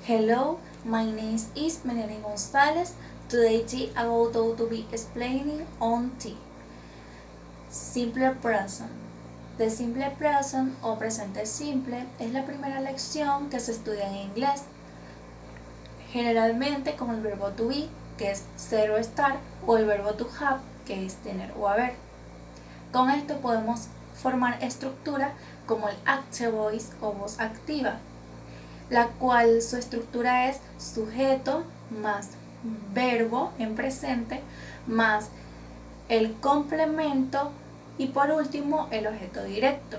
Hello, my name is Melanie Gonzalez. Today I am going to be explaining on T. Simple present. The simple present o presente simple es la primera lección que se estudia en inglés, generalmente con el verbo to be, que es ser o estar, o el verbo to have, que es tener o haber. Con esto podemos formar estructura como el active voice o voz activa, la cual su estructura es sujeto más verbo en presente más el complemento y por último el objeto directo.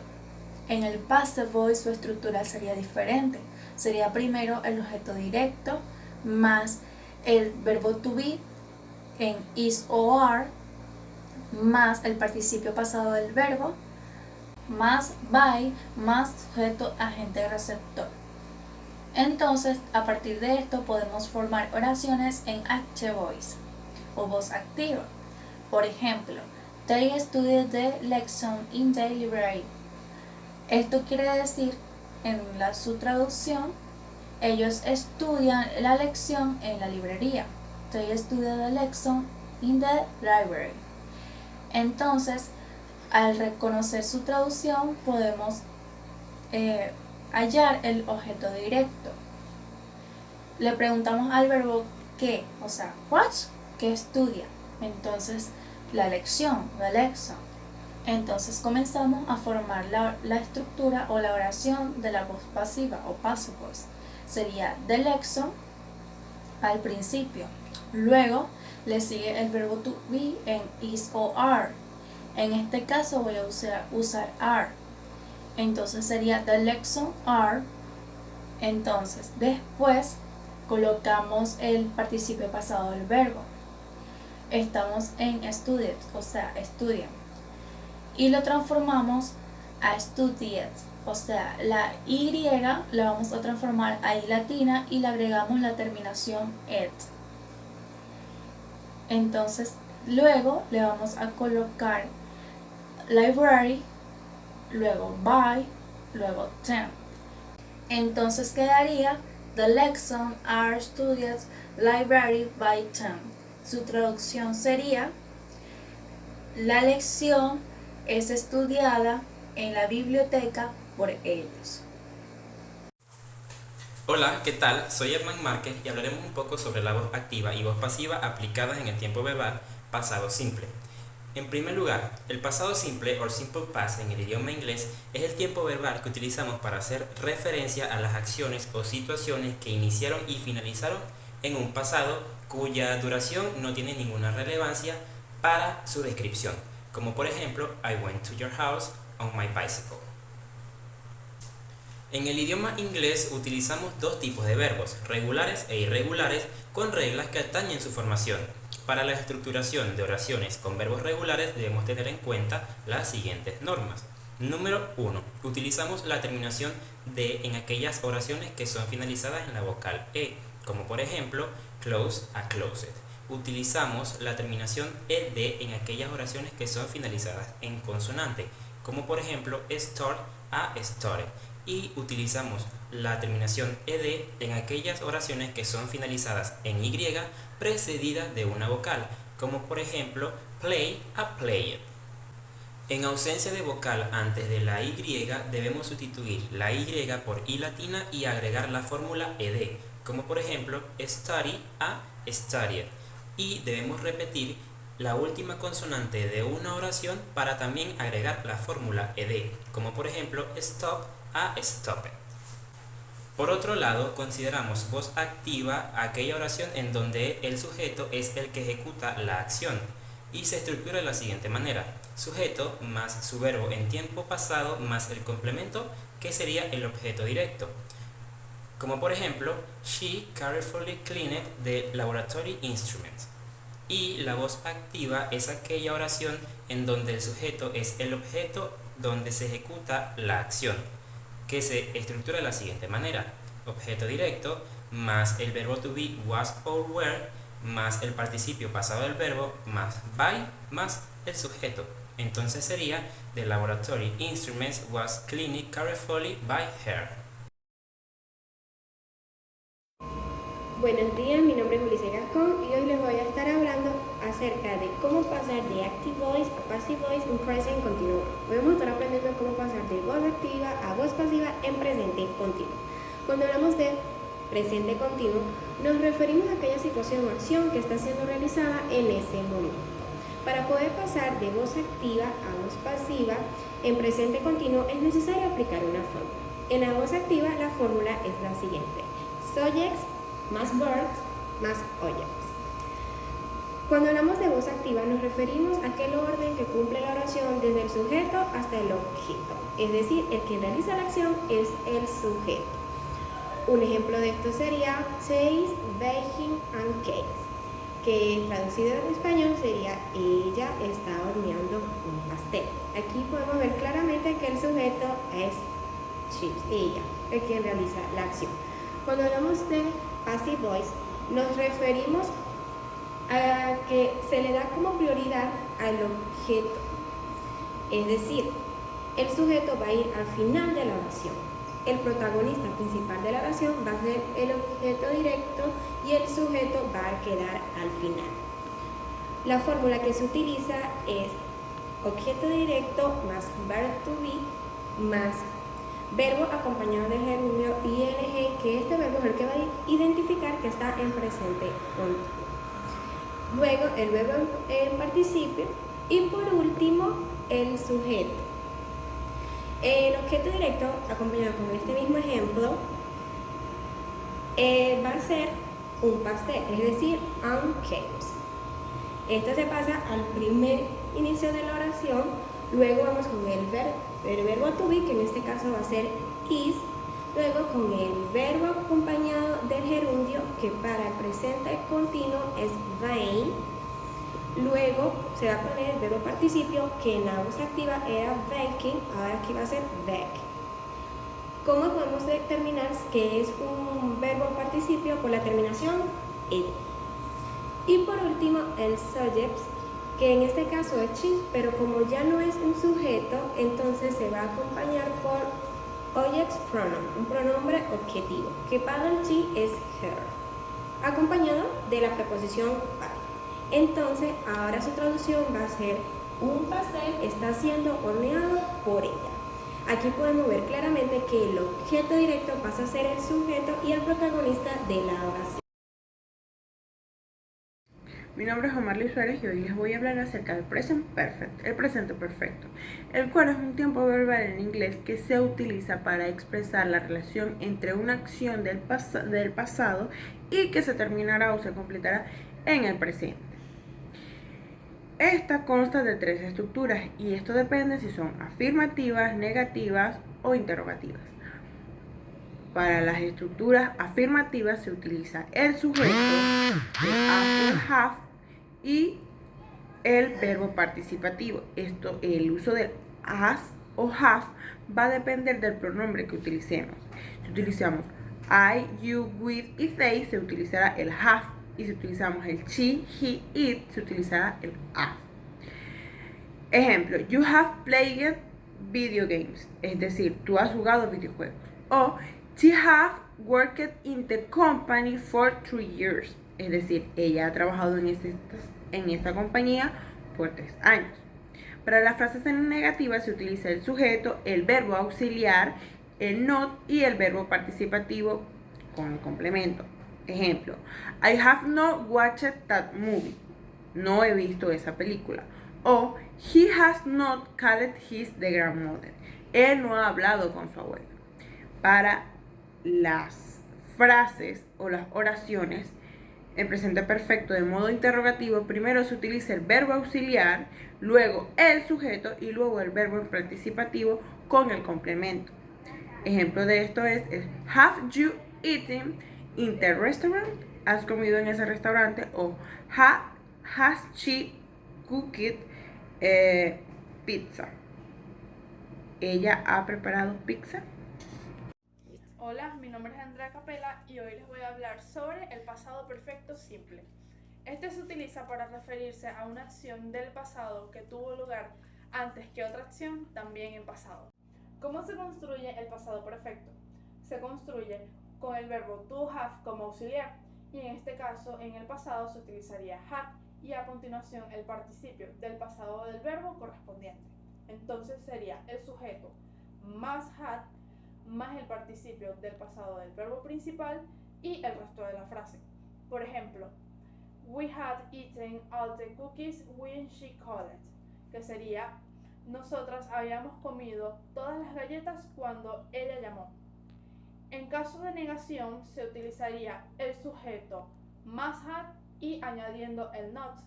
En el passive voice su estructura sería diferente. Sería primero el objeto directo más el verbo to be en is o are más el participio pasado del verbo más by más sujeto agente receptor. Entonces, a partir de esto podemos formar oraciones en active voice o voz activa. Por ejemplo, they studied the lesson in the library. Esto quiere decir, en su traducción, ellos estudian la lección en la librería. They studied the lesson in the library. Entonces, al reconocer su traducción, podemos hallar el objeto directo. Le preguntamos al verbo qué, o sea, what, que estudia. Entonces, la lección, the lesson. Entonces comenzamos a formar la estructura o la oración de la voz pasiva o passive voice. Sería the lesson al principio. Luego le sigue el verbo to be en is o are. En este caso voy a usar are. Entonces sería the lesson are. Entonces después colocamos el participio pasado del verbo. Estamos en studied, o sea, estudian. Y lo transformamos a studied, o sea, la Y la vamos a transformar a I latina y le agregamos la terminación ed. Entonces, luego le vamos a colocar library, luego by, luego term. Entonces quedaría the lesson are studied library by term. Su traducción sería: la lección es estudiada en la biblioteca por ellos. Hola, ¿qué tal? Soy Hernán Márquez y hablaremos un poco sobre la voz activa y voz pasiva aplicadas en el tiempo verbal pasado simple. En primer lugar, el pasado simple o simple past en el idioma inglés es el tiempo verbal que utilizamos para hacer referencia a las acciones o situaciones que iniciaron y finalizaron en un pasado cuya duración no tiene ninguna relevancia para su descripción, como por ejemplo, I went to your house on my bicycle. En el idioma inglés utilizamos dos tipos de verbos, regulares e irregulares, con reglas que atañen su formación. Para la estructuración de oraciones con verbos regulares debemos tener en cuenta las siguientes normas. Número 1. Utilizamos la terminación de en aquellas oraciones que son finalizadas en la vocal E, como por ejemplo, close a closed. Utilizamos la terminación ed en aquellas oraciones que son finalizadas en consonante, como por ejemplo, start a started. Y utilizamos la terminación ed en aquellas oraciones que son finalizadas en y precedidas de una vocal, como por ejemplo play a played. En ausencia de vocal antes de la y debemos sustituir la y por i latina y agregar la fórmula ed, como por ejemplo study a studied. Y debemos repetir la última consonante de una oración para también agregar la fórmula ed, como por ejemplo stop a stopped. Por otro lado, consideramos voz activa aquella oración en donde el sujeto es el que ejecuta la acción y se estructura de la siguiente manera: sujeto más su verbo en tiempo pasado más el complemento, que sería el objeto directo. Como por ejemplo, she carefully cleaned the laboratory instruments. Y la voz activa es aquella oración en donde el sujeto es el objeto donde se ejecuta la acción, que se estructura de la siguiente manera: objeto directo más el verbo to be was or were más el participio pasado del verbo más by más el sujeto. Entonces sería the laboratory instruments was cleaned carefully by her. Buenos días, mi nombre es Ulises Gascón y hoy les voy a estar hablando acerca de cómo pasar de active voice a passive voice en present continuo. Hoy vamos a estar aprendiendo cómo pasar de voz activa a voz pasiva en presente continuo. Cuando hablamos de presente continuo, nos referimos a aquella situación o acción que está siendo realizada en ese momento. Para poder pasar de voz activa a voz pasiva en presente continuo es necesario aplicar una fórmula. En la voz activa la fórmula es la siguiente: subjects más verbs más objects. Cuando hablamos de voz activa nos referimos a aquel orden que cumple la oración desde el sujeto hasta el objeto, es decir, el que realiza la acción es el sujeto. Un ejemplo de esto sería says, baking and cakes, que traducido en español sería ella está horneando un pastel. Aquí podemos ver claramente que el sujeto es she, ella, el quien realiza la acción. Cuando hablamos de passive voice, nos referimos a que se le da como prioridad al objeto. Es decir, el sujeto va a ir al final de la oración. El protagonista principal de la oración va a ser el objeto directo y el sujeto va a quedar al final. La fórmula que se utiliza es objeto directo más verb to be más verbo acompañado del gerundio ing, que este verbo es el que va a identificar que está en presente continuo. Luego el verbo en participio y por último el sujeto. El objeto directo acompañado con este mismo ejemplo va a ser un pastel, es decir, cakes. Esto se pasa al primer inicio de la oración. Luego vamos con el verbo to be, que en este caso va a ser is. Luego con el verbo acompañado del gerundio, que para el presente continuo es vain. Luego se va a poner el verbo participio, que en la voz activa era baking, ahora aquí va a ser bake. ¿Cómo podemos determinar que es un verbo participio? Por la terminación ed. Y por último el subject, que en este caso es she, pero como ya no es un sujeto, entonces se va a acompañar por object pronoun, un pronombre objetivo, que para el she es her, acompañado de la preposición by. Entonces, ahora su traducción va a ser: un pastel está siendo horneado por ella. Aquí podemos ver claramente que el objeto directo pasa a ser el sujeto y el protagonista de la oración. Mi nombre es Omar Luis Suárez y hoy les voy a hablar acerca del present perfect, el presente perfecto, el cual es un tiempo verbal en inglés que se utiliza para expresar la relación entre una acción del pasado y que se terminará o se completará en el presente. Esta consta de 3 estructuras y esto depende si son afirmativas, negativas o interrogativas. Para las estructuras afirmativas se utiliza el sujeto, el has o have y el verbo participativo. El uso del has o have va a depender del pronombre que utilicemos. Si utilizamos I, you, with y they, se utilizará el have, y si utilizamos el she, he, it, se utilizará el have. Ejemplo: you have played video games, es decir, tú has jugado videojuegos. O she have worked in the company for 3 years, es decir, ella ha trabajado en esta compañía por 3 años. Para las frases en negativa se utiliza el sujeto, el verbo auxiliar, el not y el verbo participativo con el complemento. Ejemplo: I have not watched that movie, no he visto esa película. O he has not called his grandmother, él no ha hablado con su abuelo. Para las frases o las oraciones en presente perfecto de modo interrogativo, primero se utiliza el verbo auxiliar, luego el sujeto y luego el verbo participativo con el complemento. Ejemplo de esto es: have you eaten in the restaurant? ¿Has comido en ese restaurante? O has she cooked pizza? ¿Ella ha preparado pizza? Hola, mi nombre es Andrea Capela y hoy les voy a hablar sobre el pasado perfecto simple. Este se utiliza para referirse a una acción del pasado que tuvo lugar antes que otra acción también en pasado. ¿Cómo se construye el pasado perfecto? Se construye con el verbo to have como auxiliar y en este caso en el pasado se utilizaría had y a continuación el participio del pasado del verbo correspondiente. Entonces sería el sujeto más had más el participio del pasado del verbo principal y el resto de la frase. Por ejemplo, we had eaten all the cookies when she called, que sería nosotras habíamos comido todas las galletas cuando ella llamó. En caso de negación se utilizaría el sujeto más had y añadiendo el not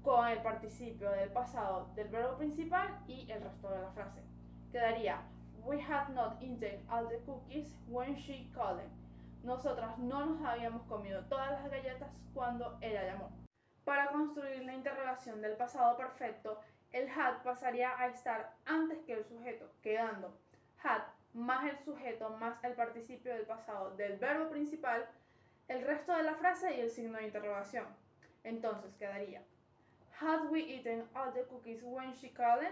con el participio del pasado del verbo principal y el resto de la frase. Quedaría we had not eaten all the cookies when she called. Nosotras no nos habíamos comido todas las galletas cuando ella llamó. Para construir la interrogación del pasado perfecto, el had pasaría a estar antes que el sujeto, quedando had más el sujeto más el participio del pasado del verbo principal, el resto de la frase y el signo de interrogación. Entonces quedaría had we eaten all the cookies when she called?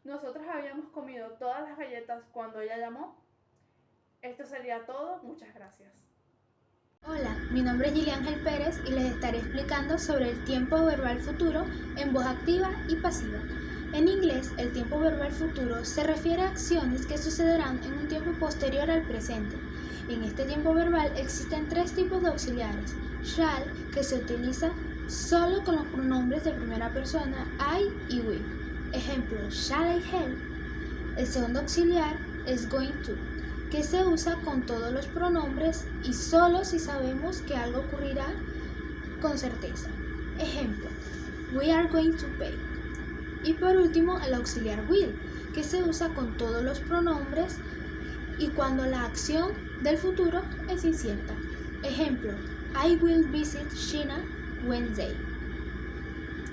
Nosotros habíamos comido todas las galletas cuando ella llamó. Esto sería todo. Muchas gracias. Hola, mi nombre es Gili Ángel Pérez y les estaré explicando sobre el tiempo verbal futuro en voz activa y pasiva. En inglés, el tiempo verbal futuro se refiere a acciones que sucederán en un tiempo posterior al presente. En este tiempo verbal existen tres tipos de auxiliares. Shall, que se utiliza solo con los pronombres de primera persona I y we. Ejemplo, shall I help? El segundo auxiliar es going to, que se usa con todos los pronombres y solo si sabemos que algo ocurrirá con certeza. Ejemplo, we are going to pay. Y por último, el auxiliar will, que se usa con todos los pronombres y cuando la acción del futuro es incierta. Ejemplo, I will visit China Wednesday.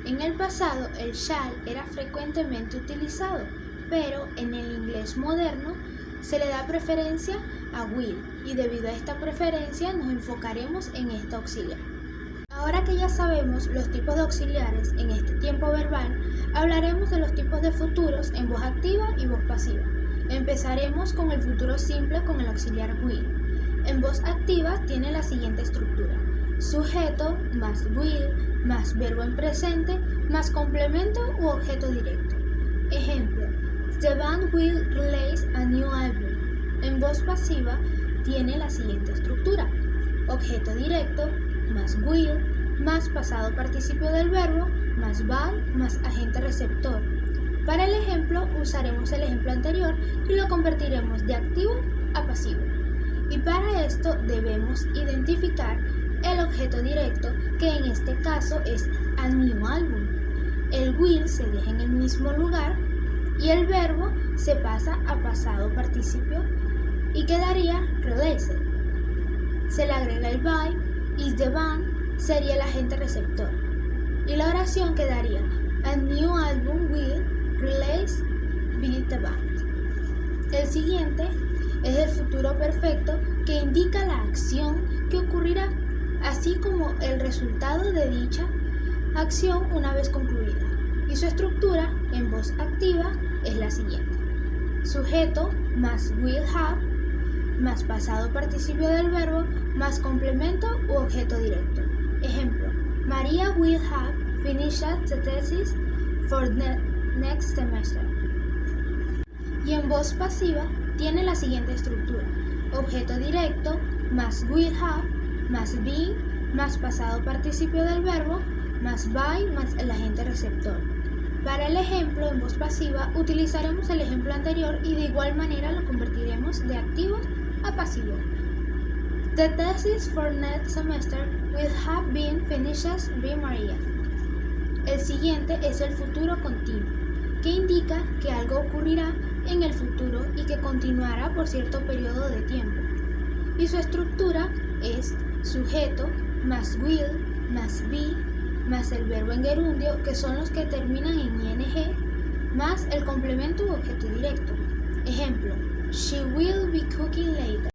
En el pasado, el shall era frecuentemente utilizado, pero en el inglés moderno se le da preferencia a will y debido a esta preferencia nos enfocaremos en esta auxiliar. Ahora que ya sabemos los tipos de auxiliares en este tiempo verbal, hablaremos de los tipos de futuros en voz activa y voz pasiva. Empezaremos con el futuro simple con el auxiliar will. En voz activa tiene la siguiente estructura: sujeto más will más verbo en presente más complemento u objeto directo. Ejemplo, the band will release a new album. En voz pasiva tiene la siguiente estructura: objeto directo más will más pasado participio del verbo más by más agente receptor. Para el ejemplo usaremos el ejemplo anterior y lo convertiremos de activo a pasivo. Y para esto debemos identificar el objeto directo, que en este caso es a new album. El will se deja en el mismo lugar y el verbo se pasa a pasado participio y quedaría release. Se le agrega el by y the band sería el agente receptor. Y la oración quedaría a new album will release by the band. El siguiente es el futuro perfecto, que indica la acción que ocurrirá, así como el resultado de dicha acción una vez concluida. Y su estructura en voz activa es la siguiente: sujeto más will have más pasado participio del verbo más complemento u objeto directo. Ejemplo, Maria will have finished the thesis for the next semester. Y en voz pasiva tiene la siguiente estructura: objeto directo más will have más be más pasado participio del verbo más by más el agente receptor. Para el ejemplo en voz pasiva utilizaremos el ejemplo anterior y de igual manera lo convertiremos de activo a pasivo. The thesis for next semester will have been finished by Maria. El siguiente es el futuro continuo, que indica que algo ocurrirá en el futuro y que continuará por cierto periodo de tiempo. Y su estructura es sujeto más will más be más el verbo en gerundio, que son los que terminan en ing, más el complemento u objeto directo. Ejemplo, she will be cooking later.